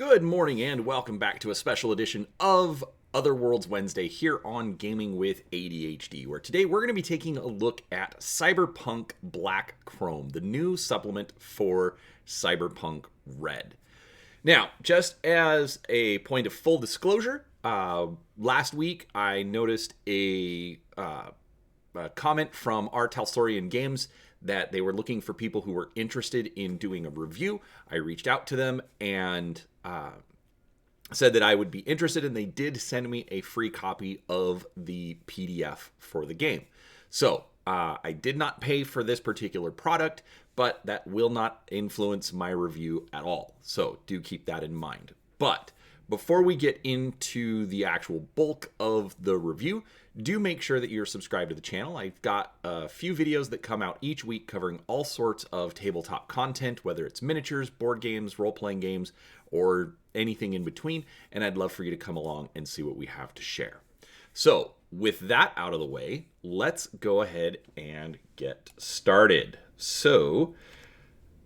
Good morning and welcome back to a special edition of Other Worlds Wednesday here on Gaming with ADHD, where today we're going to be taking a look at Cyberpunk Black Chrome, the new supplement for Cyberpunk Red. Now, just as a point of full disclosure, last week I noticed a comment from R. Talsorian Games that they were looking for people who were interested in doing a review. I reached out to them and said that I would be interested, and they did send me a free copy of the PDF for the game. So I did not pay for this particular product, but that will not influence my review at all. So do keep that in mind. But before we get into the actual bulk of the review, do make sure that you're subscribed to the channel. I've got a few videos that come out each week covering all sorts of tabletop content, whether it's miniatures, board games, role-playing games, or anything in between, and I'd love for you to come along and see what we have to share. So, with that out of the way, let's go ahead and get started. So,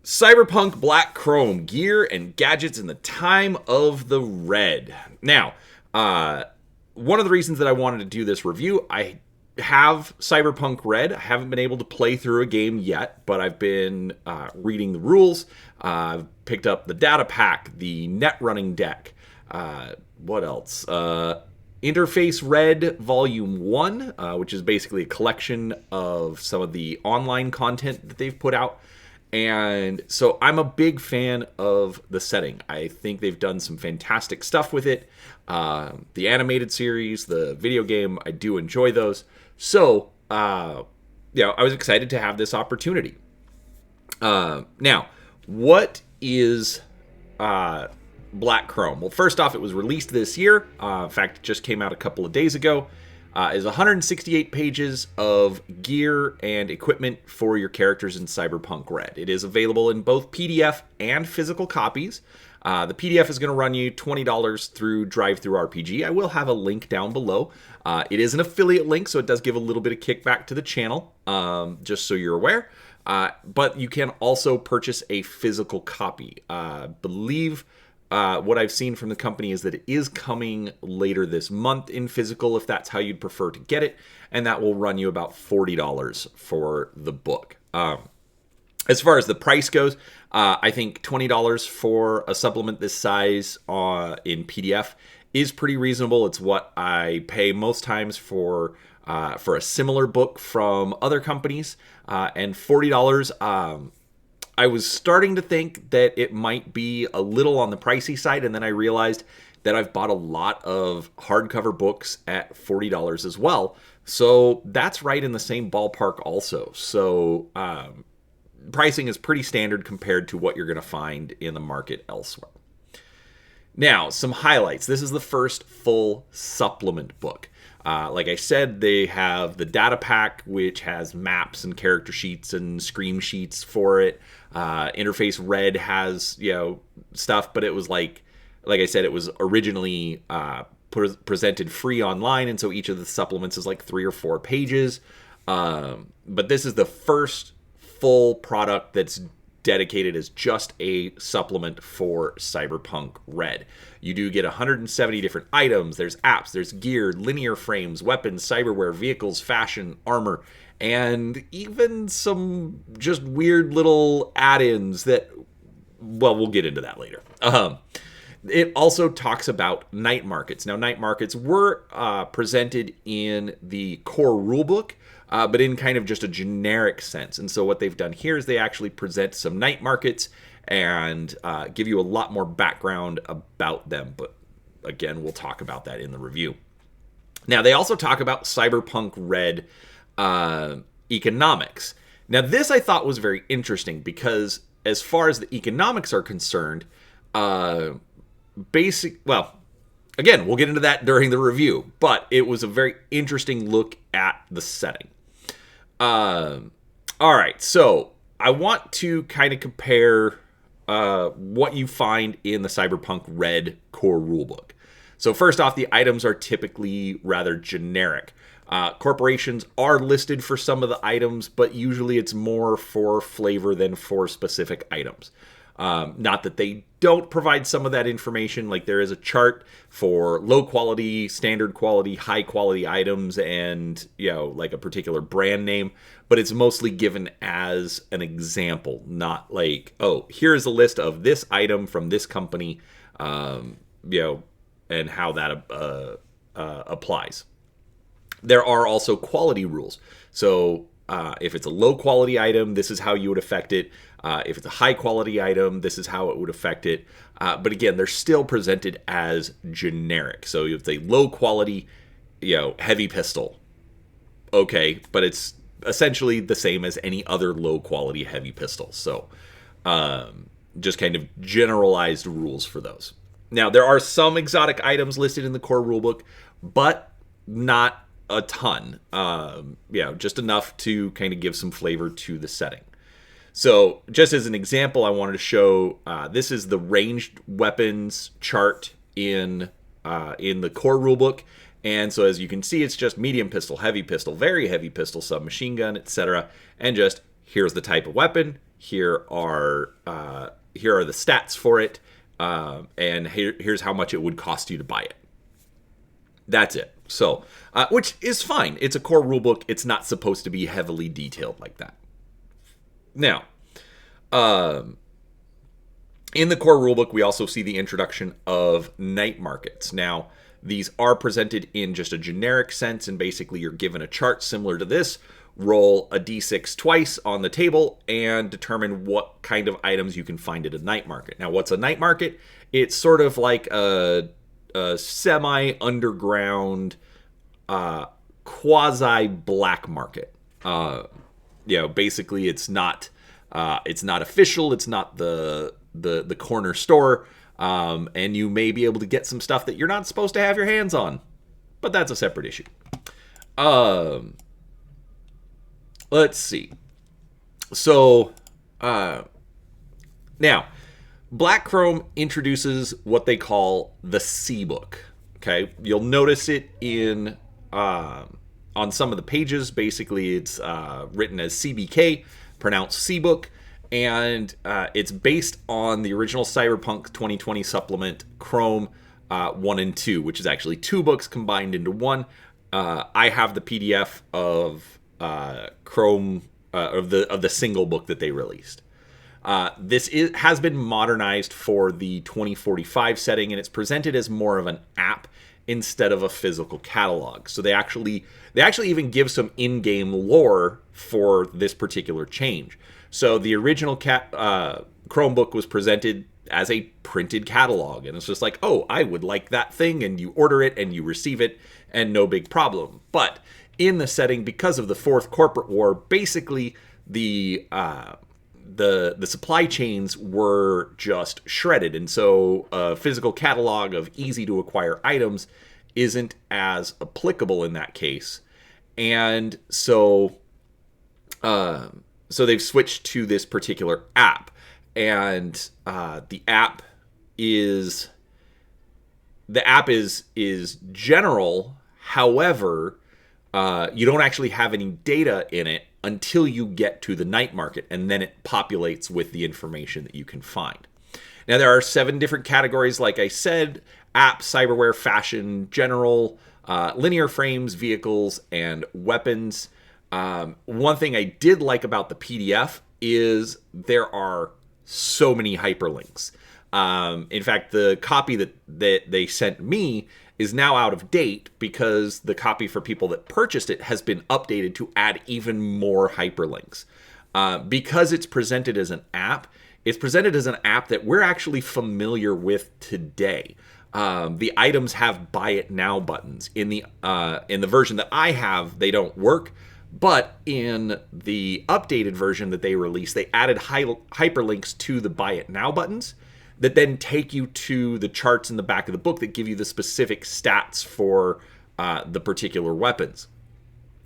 Cyberpunk Black Chrome, gear and gadgets in the time of the Red. Now, one of the reasons that I wanted to do this review, I have Cyberpunk Red. I haven't been able to play through a game yet, but I've been reading the rules. I've picked up the data pack, the net running deck. What else? Interface Red Volume 1, which is basically a collection of some of the online content that they've put out. And so I'm a big fan of the setting. I think they've done some fantastic stuff with it. The animated series, the video game, I do enjoy those. So, I was excited to have this opportunity. Now, what is Black Chrome? Well, first off, it was released this year. In fact, it just came out a couple of days ago. Is 168 pages of gear and equipment for your characters in Cyberpunk Red. It is available in both PDF and physical copies. The PDF is going to run you $20 through DriveThruRPG. I will have a link down below. It is an affiliate link, so it does give a little bit of kickback to the channel, just so you're aware. But you can also purchase a physical copy. Believe what I've seen from the company is that it is coming later this month in physical, if that's how you'd prefer to get it, and that will run you about $40 for the book. As far as the price goes, I think $20 for a supplement this size in PDF is pretty reasonable. It's what I pay most times for a similar book from other companies, and $40. I was starting to think that it might be a little on the pricey side, and then I realized that I've bought a lot of hardcover books at $40 as well. So that's right in the same ballpark also. So pricing is pretty standard compared to what you're going to find in the market elsewhere. Now, some highlights. This is the first full supplement book. Like I said, they have the data pack, which has maps and character sheets and scream sheets for it. Interface Red has, stuff, but it was like I said, it was originally presented free online, and so each of the supplements is like 3 or 4 pages. But this is the first full product that's dedicated as just a supplement for Cyberpunk Red. You do get 170 different items. There's apps, there's gear, linear frames, weapons, cyberware, vehicles, fashion, armor, and even some just weird little add-ins that, well, we'll get into that later. It also talks about night markets. Now, night markets were presented in the core rulebook, but in kind of just a generic sense. And so what they've done here is they actually present some night markets and give you a lot more background about them. But again, we'll talk about that in the review. Now, they also talk about Cyberpunk Red economics. Now, this I thought was very interesting because as far as the economics are concerned, again, we'll get into that during the review, but it was a very interesting look at the setting. All right, so I want to kind of compare what you find in the Cyberpunk Red core rulebook. So first off, the items are typically rather generic. Corporations are listed for some of the items, but usually it's more for flavor than for specific items. Not that they don't provide some of that information. Like there is a chart for low quality, standard quality, high quality items, and like a particular brand name. But it's mostly given as an example, not like, oh, here's a list of this item from this company, and how that applies. There are also quality rules. So if it's a low quality item, this is how you would affect it. If it's a high quality item, this is how it would affect it. But again, they're still presented as generic. So if it's a low quality, heavy pistol, okay, but it's essentially the same as any other low quality heavy pistol. So just kind of generalized rules for those. Now, there are some exotic items listed in the core rulebook, but not a ton. Just enough to kind of give some flavor to the setting. So just as an example, I wanted to show, this is the ranged weapons chart in the core rulebook. And so as you can see, it's just medium pistol, heavy pistol, very heavy pistol, submachine gun, etc. And just here's the type of weapon. Here are the stats for it. And here's how much it would cost you to buy it. That's it. So, which is fine. It's a core rulebook. It's not supposed to be heavily detailed like that. Now, in the core rulebook, we also see the introduction of night markets. Now, these are presented in just a generic sense, and basically you're given a chart similar to this, roll a d6 twice on the table, and determine what kind of items you can find at a night market. Now, what's a night market? It's sort of like a semi-underground, quasi-black market. Basically it's not official. It's not the corner store. And you may be able to get some stuff that you're not supposed to have your hands on, but that's a separate issue. Let's see. So, now, Black Chrome introduces what they call the C book. Okay, you'll notice it in on some of the pages. Basically, it's written as CBK, pronounced C book, and it's based on the original Cyberpunk 2020 supplement Chrome 1 and 2, which is actually 2 books combined into one. I have the PDF of Chrome of the single book that they released. This has been modernized for the 2045 setting, and it's presented as more of an app instead of a physical catalog. So they actually even give some in-game lore for this particular change. So the original Chromebook was presented as a printed catalog, and it's just like, oh, I would like that thing, and you order it and you receive it, and no big problem. But in the setting, because of the Fourth Corporate War, basically the supply chains were just shredded, and so a physical catalog of easy to acquire items isn't as applicable in that case. And so they've switched to this particular app, and the app is general. However, you don't actually have any data in it until you get to the night market, and then it populates with the information that you can find. Now, there are 7 different categories, like I said: app, cyberware, fashion, general, linear frames, vehicles, and weapons. One thing I did like about the PDF is there are so many hyperlinks. In fact, the copy that they sent me is now out of date because the copy for people that purchased it has been updated to add even more hyperlinks. Because it's presented as an app, that we're actually familiar with today. The items have buy it now buttons. In the version that I have, they don't work. But in the updated version that they released, they added hyperlinks to the buy it now buttons that then take you to the charts in the back of the book that give you the specific stats for the particular weapons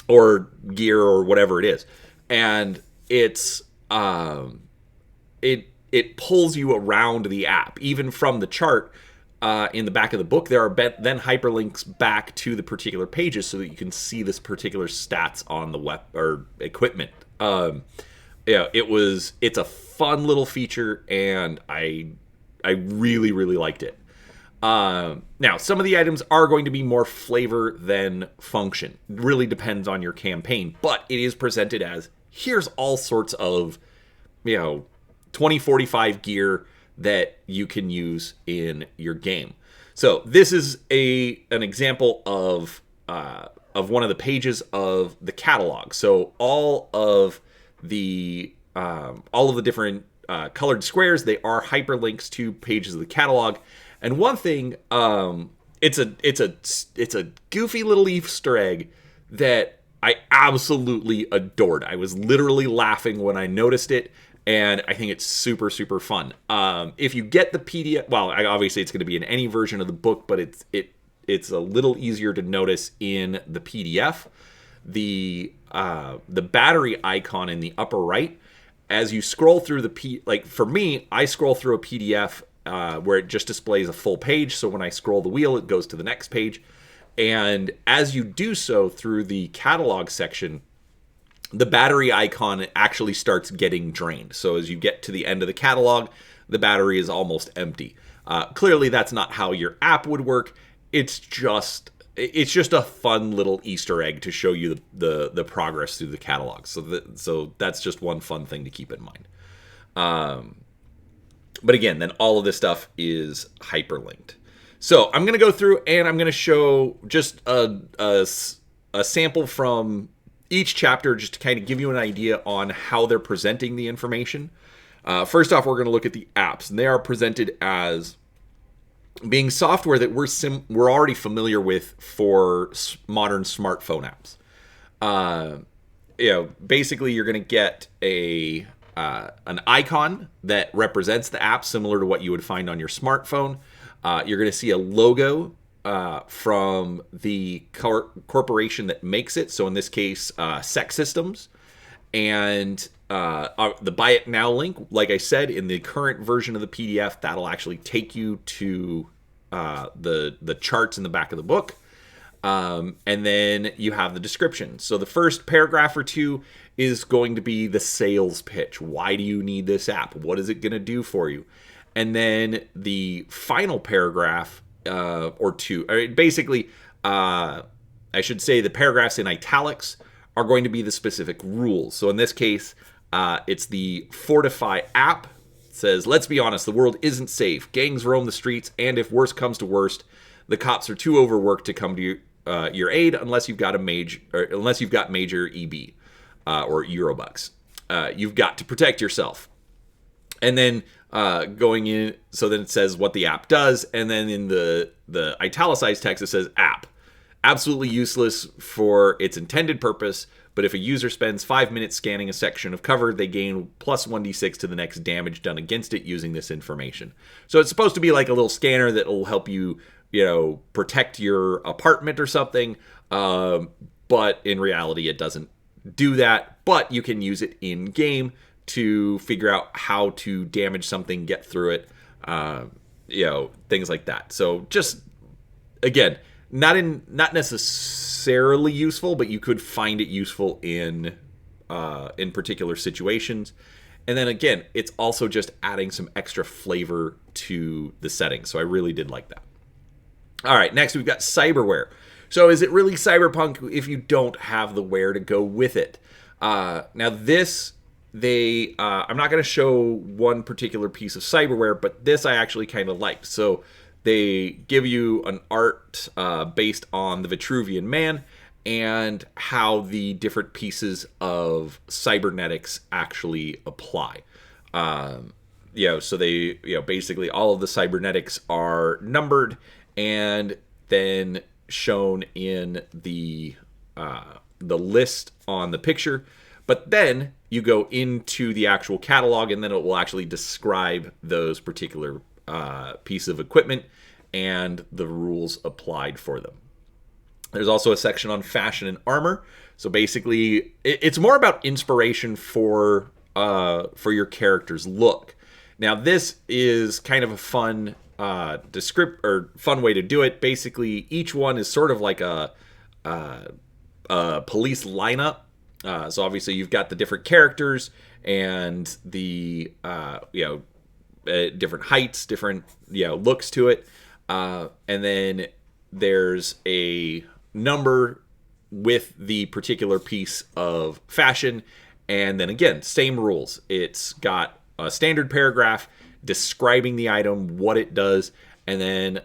or gear or whatever it is. And it's it pulls you around the app. Even from the chart in the back of the book, there are then hyperlinks back to the particular pages so that you can see this particular stats on the or equipment. it's a fun little feature, and I really, really liked it. Now, some of the items are going to be more flavor than function. It really depends on your campaign, but it is presented as, here's all sorts of, 2045 gear that you can use in your game. So this is an example of one of the pages of the catalog. So all of the different colored squares, they are hyperlinks to pages of the catalog. And one thing, it's a goofy little Easter egg that I absolutely adored. I was literally laughing when I noticed it, and I think it's super, super fun. If you get the PDF, well, obviously it's going to be in any version of the book, but it's a little easier to notice in the PDF. The battery icon in the upper right, as you scroll through like for me, I scroll through a PDF where it just displays a full page. So when I scroll the wheel, it goes to the next page. And as you do so through the catalog section, the battery icon actually starts getting drained. So as you get to the end of the catalog, the battery is almost empty. Clearly, that's not how your app would work. It's just a fun little Easter egg to show you the progress through the catalog. So that's just one fun thing to keep in mind. But again, then all of this stuff is hyperlinked. So I'm going to go through and I'm going to show just a sample from each chapter just to kind of give you an idea on how they're presenting the information. First off, we're going to look at the apps, and they are presented as being software that we're already familiar with for modern smartphone apps. Basically, you're going to get an icon that represents the app, similar to what you would find on your smartphone. You're going to see a logo from the corporation that makes it. So in this case, Sex Systems. And the Buy It Now link, like I said, in the current version of the PDF, that'll actually take you to the charts in the back of the book. And then you have the description. So the first paragraph or two is going to be the sales pitch. Why do you need this app? What is it going to do for you? And then the final paragraph or two, basically, I should say the paragraphs in italics are going to be the specific rules. So in this case, it's the Fortify app. It says, let's be honest, the world isn't safe. Gangs roam the streets, and if worst comes to worst, the cops are too overworked to come to your aid unless you've got major EB or Eurobucks. You've got to protect yourself. And then going in, so then it says what the app does, and then in the italicized text it says app. Absolutely useless for its intended purpose, but if a user spends 5 minutes scanning a section of cover, they gain plus 1d6 to the next damage done against it using this information. So it's supposed to be like a little scanner that will help you, protect your apartment or something, but in reality it doesn't do that, but you can use it in game to figure out how to damage something, get through it, things like that. So just, again, not necessarily useful, but you could find it useful in particular situations. And then again, it's also just adding some extra flavor to the setting. So I really did like that. All right, next we've got Cyberware. So is it really Cyberpunk if you don't have the wear to go with it? Now this, I'm not going to show one particular piece of cyberware, but this I actually kind of liked. So they give you an art based on the Vitruvian Man and how the different pieces of cybernetics actually apply. So they, basically all of the cybernetics are numbered and then shown in the list on the picture. But then you go into the actual catalog, and then it will actually describe those particular pieces of equipment and the rules applied for them. There's also a section on fashion and armor. So basically, it's more about inspiration for your character's look. Now, this is kind of a fun fun way to do it. Basically, each one is sort of like a police lineup. So obviously you've got the different characters, and the different heights, different looks to it, and then there's a number with the particular piece of fashion, and then again, same rules. It's got a standard paragraph describing the item, what it does, and then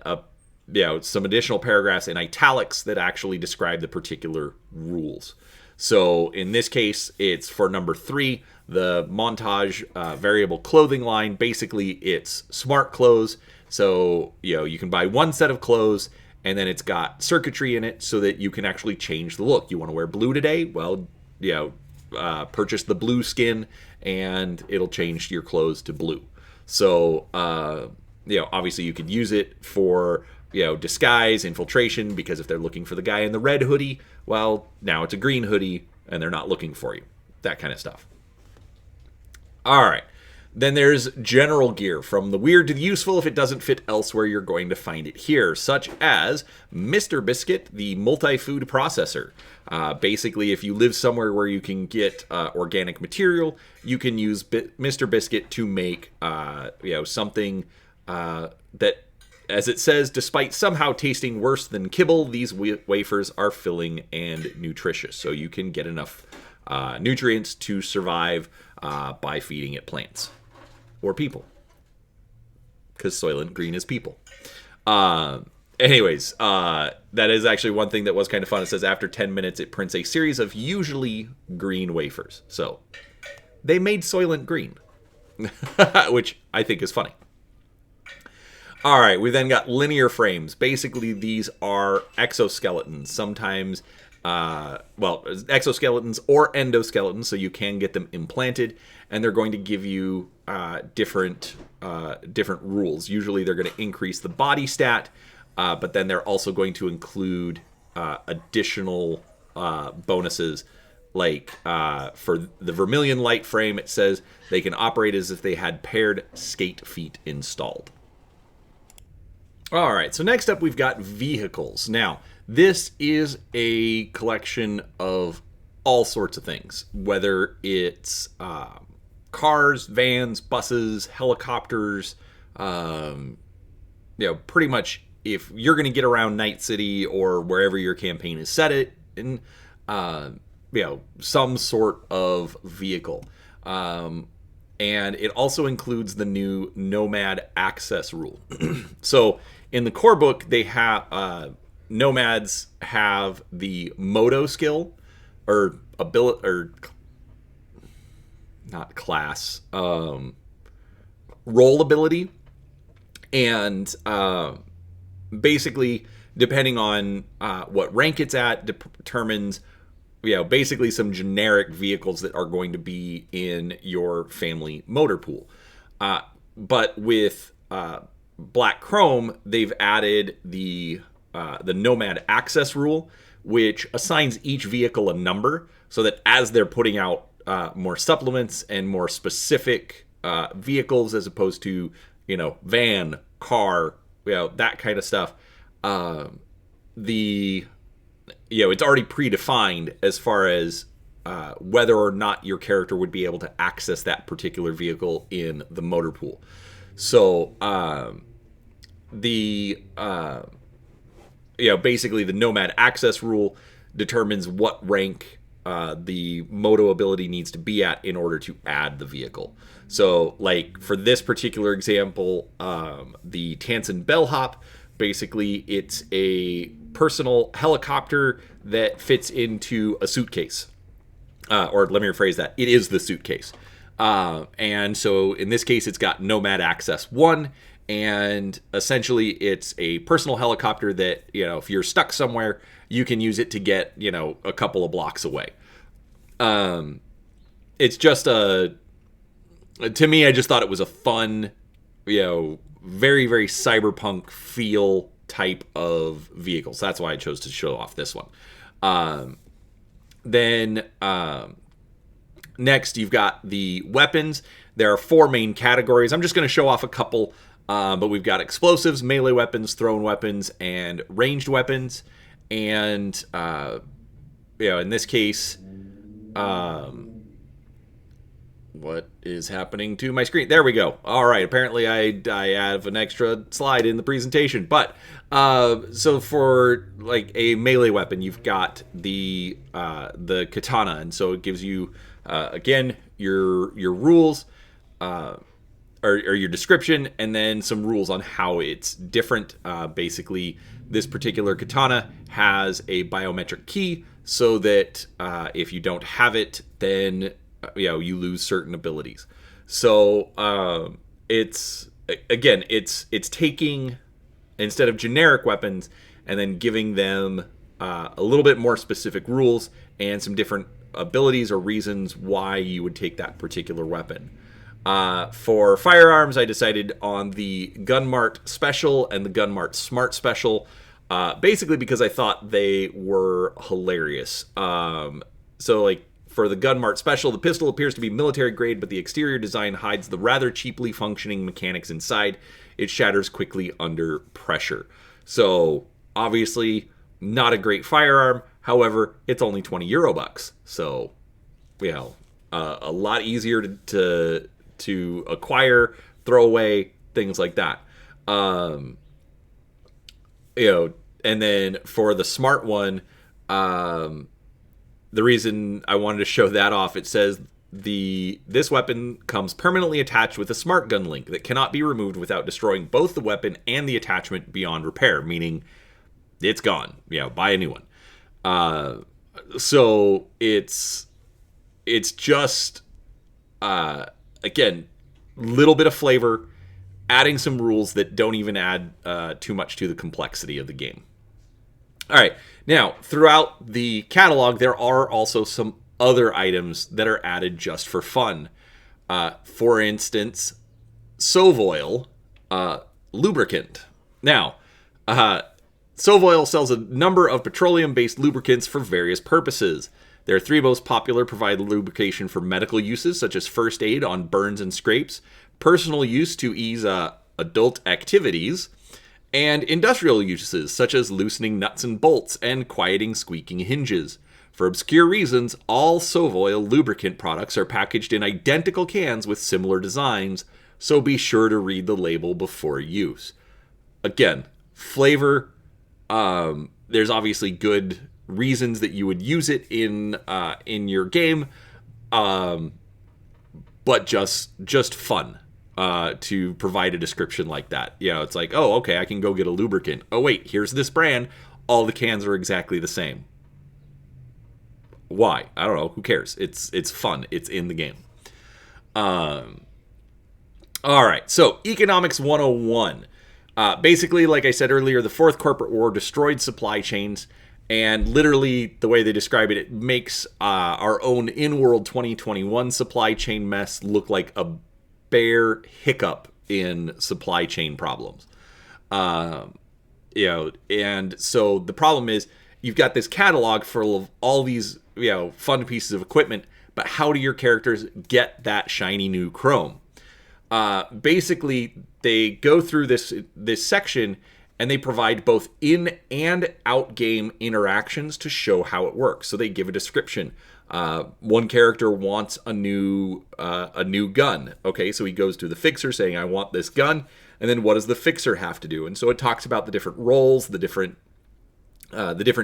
some additional paragraphs in italics that actually describe the particular rules. So in this case, it's for number 3, the montage variable clothing line. Basically, it's smart clothes. So you can buy one set of clothes, and then it's got circuitry in it so that you can actually change the look. You want to wear blue today? Well, purchase the blue skin, and it'll change your clothes to blue. So, obviously you could use it for, disguise, infiltration, because if they're looking for the guy in the red hoodie, well, now it's a green hoodie, and they're not looking for you. That kind of stuff. All right. Then there's general gear, from the weird to the useful. If it doesn't fit elsewhere, you're going to find it here, such as Mr. Biscuit, the multi-food processor. Basically, if you live somewhere where you can get organic material, you can use Mr. Biscuit to make something that, as it says, despite somehow tasting worse than kibble, these wafers are filling and nutritious. So you can get enough nutrients to survive by feeding it plants. Or people. Because Soylent Green is people. Anyways, that is actually one thing that was kind of fun. It says after 10 minutes, it prints a series of usually green wafers. So, they made Soylent Green. Which I think is funny. Alright, we then got linear frames. Basically, these are exoskeletons. Sometimes, exoskeletons or endoskeletons, so you can get them implanted, and they're going to give you different rules. Usually they're going to increase the body stat, but then they're also going to include additional bonuses, like for the Vermilion Light frame, it says they can operate as if they had paired skate feet installed. Alright, so next up we've got vehicles. Now, this is a collection of all sorts of things, whether it's cars, vans, buses, helicopters, pretty much if you're going to get around Night City or wherever your campaign is set it in, some sort of vehicle. And it also includes the new Nomad Access rule. So in the core book, they have nomads have the moto skill or ability, or not class, role ability, and basically depending on what rank it's at determines basically some generic vehicles that are going to be in your family motor pool. But with Black Chrome, they've added the Nomad Access rule, which assigns each vehicle a number so that as they're putting out more supplements and more specific vehicles, as opposed to, van, car, that kind of stuff, it's already predefined as far as whether or not your character would be able to access that particular vehicle in the motor pool. So basically the Nomad Access rule determines what rank the moto ability needs to be at in order to add the vehicle. So, like, for this particular example, the Tansen Bellhop, basically it's a personal helicopter that fits into a suitcase. Or let me rephrase that. It is the suitcase. And so in this case, it's got Nomad Access 1, and essentially it's a personal helicopter that, if you're stuck somewhere, you can use it to get, a couple of blocks away. It's just to me, I just thought it was a fun, very, very cyberpunk feel type of vehicles. That's why I chose to show off this one. Then next, you've got the weapons. There are 4 main categories. I'm just going to show off a couple, but we've got explosives, melee weapons, thrown weapons, and ranged weapons. And, in this case, What is happening to my screen? There we go. All right. Apparently, I have an extra slide in the presentation. But so for like a melee weapon, you've got the katana, and so it gives you again your rules or your description, and then some rules on how it's different. Basically, this particular katana has a biometric key, so that if you don't have it, then you lose certain abilities. So it's taking, instead of generic weapons, and then giving them a little bit more specific rules and some different abilities or reasons why you would take that particular weapon. For firearms, I decided on the Gunmart Special and the Gunmart Smart Special, basically because I thought they were hilarious. So like, for the Gunmart Special, the pistol appears to be military grade, but the exterior design hides the rather cheaply functioning mechanics inside. It shatters quickly under pressure. So, obviously, not a great firearm. However, it's only €20. So, a lot easier to acquire, throw away, things like that. And then for the smart one, the reason I wanted to show that off, it says this weapon comes permanently attached with a smart gun link that cannot be removed without destroying both the weapon and the attachment beyond repair, meaning it's gone. Buy a new one. So it's just again, little bit of flavor, adding some rules that don't even add too much to the complexity of the game. All right, now, throughout the catalog, there are also some other items that are added just for fun. For instance, Sovoil lubricant. Now, Sovoil sells a number of petroleum-based lubricants for various purposes. Their three most popular provide lubrication for medical uses, such as first aid on burns and scrapes, personal use to ease adult activities, and industrial uses, such as loosening nuts and bolts and quieting squeaking hinges. For obscure reasons, all Sovoil lubricant products are packaged in identical cans with similar designs, so be sure to read the label before use. Again, flavor, there's obviously good reasons that you would use it in your game, but just fun. To provide a description like that. It's like, oh, okay, I can go get a lubricant. Oh, wait, here's this brand. All the cans are exactly the same. Why? I don't know. Who cares? It's fun. It's in the game. All right, so Economics 101. Basically, like I said earlier, the Fourth Corporate War destroyed supply chains, and literally, the way they describe it, it makes our own in-world 2021 supply chain mess look like a bare hiccup in supply chain problems. And so the problem is you've got this catalog full of all these, fun pieces of equipment, but how do your characters get that shiny new chrome? Basically, they go through this section and they provide both in and out game interactions to show how it works. So they give a description. One character wants a new gun. Okay, so he goes to the fixer saying, I want this gun. And then what does the fixer have to do? And so it talks about the different roles, the different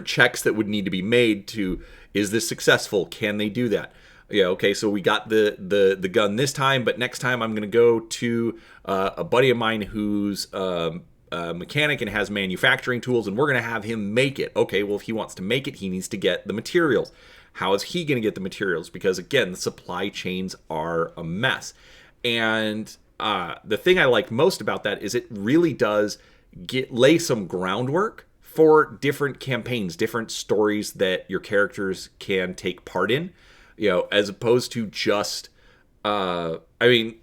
checks that would need to be made to, is this successful? Can they do that? Okay, so we got the gun this time, but next time I'm going to go to a buddy of mine who's a mechanic and has manufacturing tools, and we're going to have him make it. Okay, well, if he wants to make it, he needs to get the materials. How is he going to get the materials? Because, again, the supply chains are a mess. And the thing I like most about that is it really does lay some groundwork for different campaigns, different stories that your characters can take part in, as opposed to just, a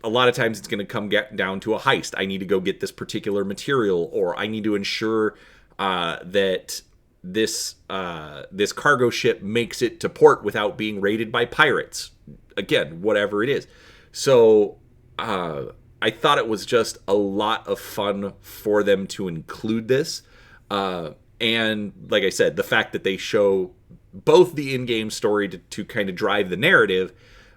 lot of times it's going to come down to a heist. I need to go get this particular material, or I need to ensure that this cargo ship makes it to port without being raided by pirates. Again, whatever it is. So I thought it was just a lot of fun for them to include this. And like I said, the fact that they show both the in-game story to kind of drive the narrative,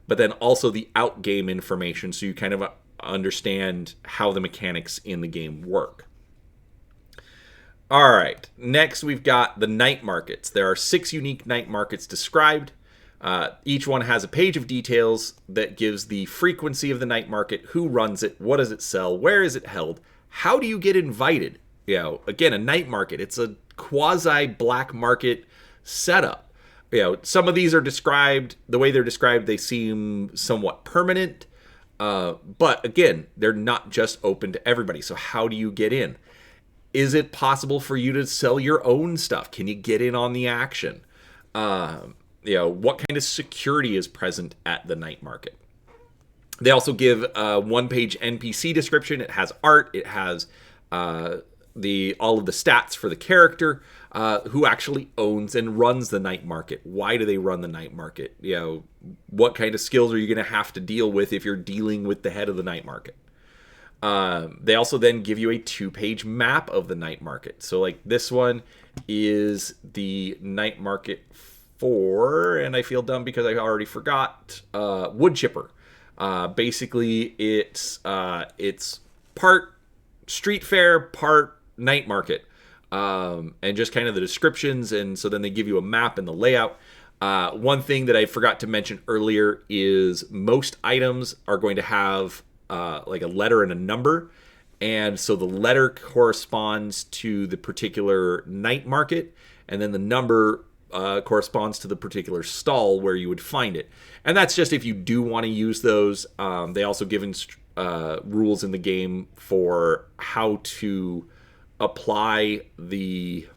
but then also the out game information, so you kind of understand how the mechanics in the game work. All right, next we've got the night markets. There are 6 unique night markets described. Each one has a page of details that gives the frequency of the night market, who runs it, what does it sell, where is it held, how do you get invited. Again, a night market, it's a quasi black market setup. Some of these are described, the way they're described, they seem somewhat permanent. But again, they're not just open to everybody. So how do you get in? Is it possible for you to sell your own stuff? Can you get in on the action? What kind of security is present at the night market? They also give a 1-page NPC description. It has art. It has all of the stats for the character, who actually owns and runs the night market. Why do they run the night market? What kind of skills are you going to have to deal with if you're dealing with the head of the night market? They also then give you a 2-page map of the night market. So like this one is the night market for, and I feel dumb because I already forgot, wood chipper. Basically it's part street fair, part night market. And just kind of the descriptions, and so then they give you a map and the layout. One thing that I forgot to mention earlier is most items are going to have like a letter and a number, and so the letter corresponds to the particular night market, and then the number corresponds to the particular stall where you would find it. And that's just if you do want to use those. They also give rules in the game for how to apply the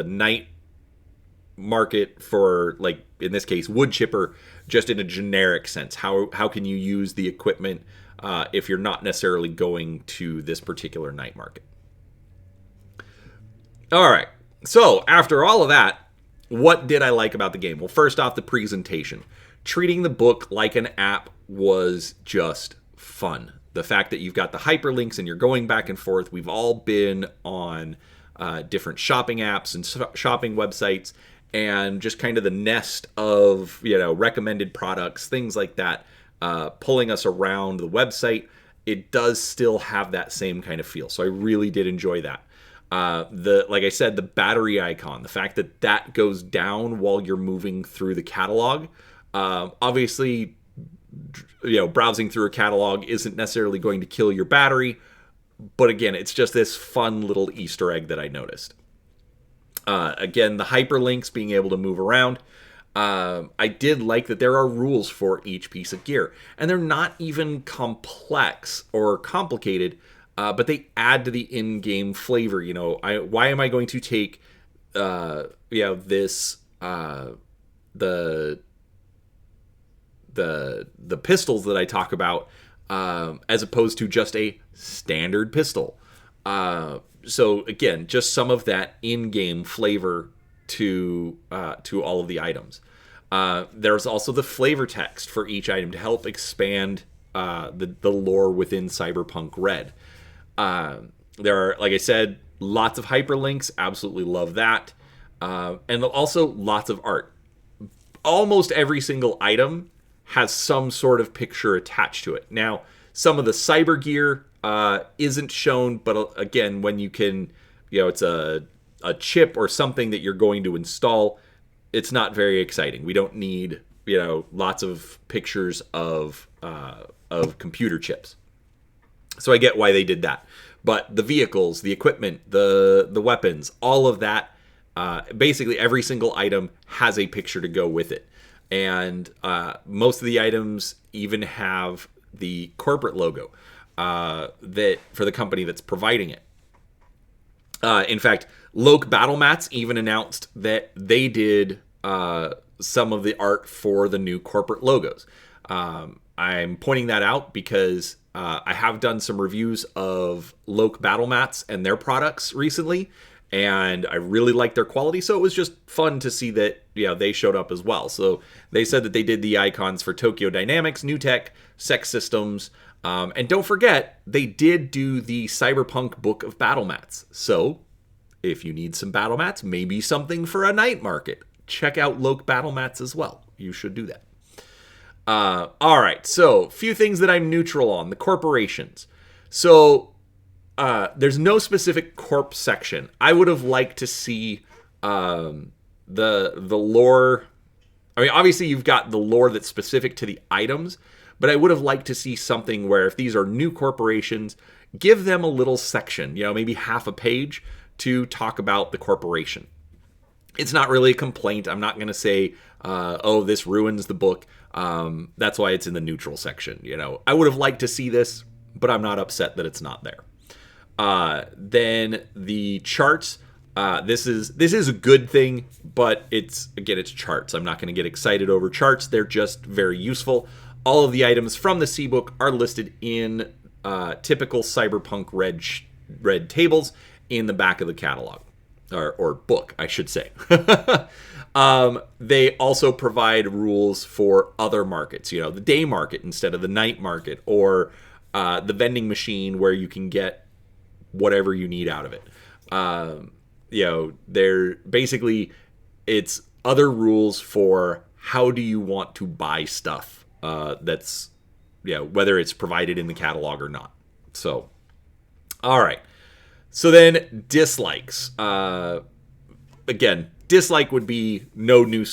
night market for, like in this case, wood chipper, just in a generic sense. How can you use the equipment if you're not necessarily going to this particular night market? All right, so after all of that, what did I like about the game? Well, first off, the presentation. Treating the book like an app was just fun. The fact that you've got the hyperlinks and you're going back and forth. We've all been on different shopping apps and shopping websites, and just kind of the nest of recommended products, things like that, pulling us around the website. It does still have that same kind of feel, so I really did enjoy that. Like I said, the battery icon, the fact that that goes down while you're moving through the catalog. Obviously, browsing through a catalog isn't necessarily going to kill your battery, but again, it's just this fun little Easter egg that I noticed. Again, the hyperlinks, being able to move around. I did like that there are rules for each piece of gear, and they're not even complex or complicated, but they add to the in-game flavor. Why am I going to take this the pistols that I talk about as opposed to just a standard pistol? So again, just some of that in-game flavor to all of the items. There's also the flavor text for each item to help expand the lore within Cyberpunk Red. There are, like I said, lots of hyperlinks. Absolutely love that. And also lots of art. Almost every single item has some sort of picture attached to it. Now, some of the cyber gear isn't shown, but again, when you can, it's a chip or something that you're going to install, it's not very exciting. We don't need, lots of pictures of computer chips. So I get why they did that. But the vehicles, the equipment, the weapons, all of that, basically every single item has a picture to go with it. And most of the items even have the corporate logo that for the company that's providing it. In fact, Loke Battle Mats even announced that they did some of the art for the new corporate logos. I'm pointing that out because I have done some reviews of Loke Battle Mats and their products recently, and I really like their quality, so it was just fun to see that they showed up as well. So they said that they did the icons for Tokyo Dynamics, New Tech, Sex Systems, and don't forget, they did do the Cyberpunk Book of Battle Mats. So if you need some battle mats, maybe something for a night market, check out Loke Battle Mats as well. You should do that. All right, so few things that I'm neutral on. The corporations. So there's no specific corp section. I would have liked to see the lore. I mean, obviously you've got the lore that's specific to the items, but I would have liked to see something where if these are new corporations, give them a little section, maybe half a page to talk about the corporation. It's not really a complaint. I'm not going to say, this ruins the book. That's why it's in the neutral section. I would have liked to see this, but I'm not upset that it's not there. Then the charts. This is a good thing, but it's charts. I'm not going to get excited over charts. They're just very useful. All of the items from the C-book are listed in typical Cyberpunk red tables in the back of the catalog. Or book, I should say. They also provide rules for other markets, the day market instead of the night market, or the vending machine where you can get whatever you need out of it. They're basically, it's other rules for how do you want to buy stuff that's, whether it's provided in the catalog or not. So, all right. So then dislikes. Again, dislike would be no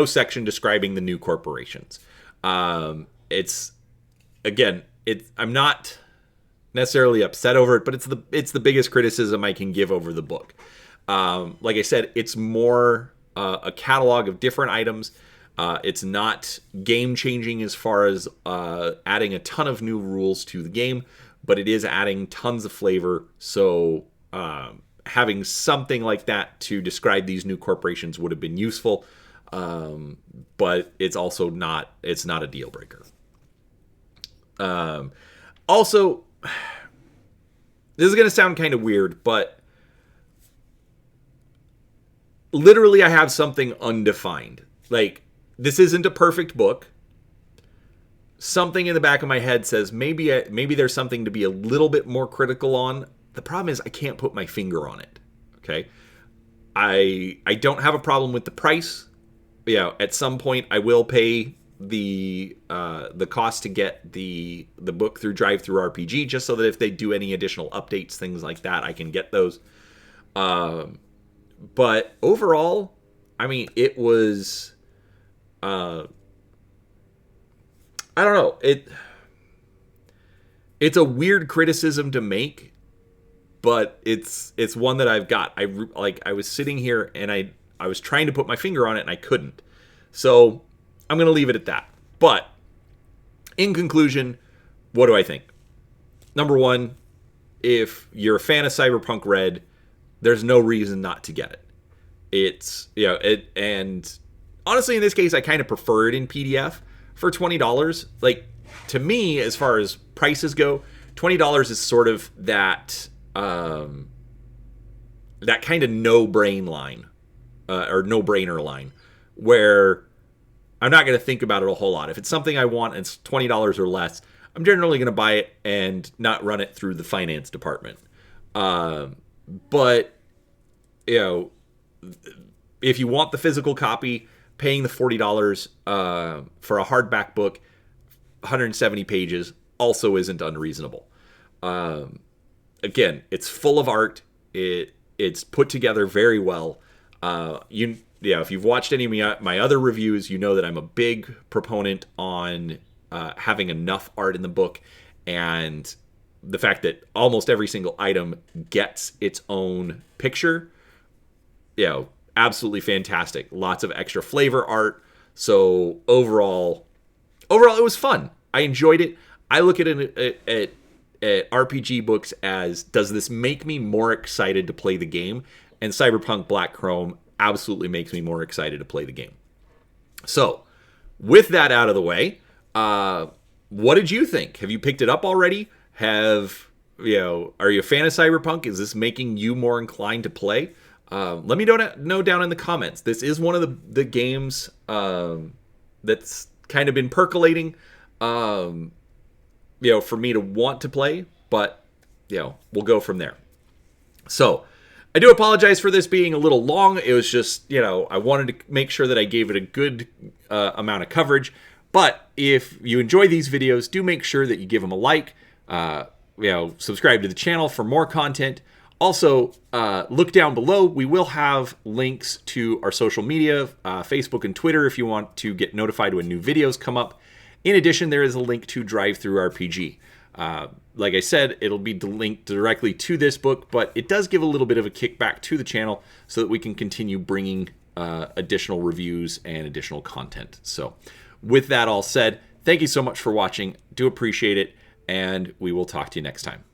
section describing the new corporations. I'm not necessarily upset over it, but it's the biggest criticism I can give over the book. Like I said, it's more a catalog of different items. It's not game changing as far as adding a ton of new rules to the game, but it is adding tons of flavor. So having something like that to describe these new corporations would have been useful, but it's also not a deal breaker. Also, this is going to sound kind of weird, but literally I have something undefined. Like, this isn't a perfect book. Something in the back of my head says maybe there's something to be a little bit more critical on. The problem is I can't put my finger on it. Okay, I don't have a problem with the price. At some point I will pay the cost to get the book through DriveThruRPG, just so that if they do any additional updates, things like that, I can get those. But overall, I mean, it was I don't know. It's a weird criticism to make, but it's one that I've got. I was sitting here and I was trying to put my finger on it and I couldn't. So I'm going to leave it at that. But in conclusion, what do I think? Number one, if you're a fan of Cyberpunk Red, there's no reason not to get it. It's, and honestly, in this case, I kind of prefer it in PDF for $20. Like, to me, as far as prices go, $20 is sort of that kind of no-brainer line, where I'm not going to think about it a whole lot. If it's something I want and it's $20 or less, I'm generally going to buy it and not run it through the finance department. But, if you want the physical copy, paying the $40 for a hardback book, 170 pages, also isn't unreasonable. Again, it's full of art. It's put together very well. If you've watched any of my other reviews, you know that I'm a big proponent on having enough art in the book, and the fact that almost every single item gets its own picture. Absolutely fantastic. Lots of extra flavor art. So overall, it was fun. I enjoyed it. I look at RPG books as, does this make me more excited to play the game? And Cyberpunk Black Chrome absolutely makes me more excited to play the game. So, with that out of the way, what did you think? Have you picked it up already? Are you a fan of Cyberpunk? Is this making you more inclined to play? Let me know down in the comments. This is one of the games that's kind of been percolating, for me to want to play, but we'll go from there. So, I do apologize for this being a little long. It was just, I wanted to make sure that I gave it a good amount of coverage. But if you enjoy these videos, do make sure that you give them a like, subscribe to the channel for more content. Also, look down below. We will have links to our social media, Facebook and Twitter, if you want to get notified when new videos come up. In addition, there is a link to DriveThruRPG. Like I said, it'll be linked directly to this book, but it does give a little bit of a kickback to the channel so that we can continue bringing additional reviews and additional content. So with that all said, thank you so much for watching. Do appreciate it, and we will talk to you next time.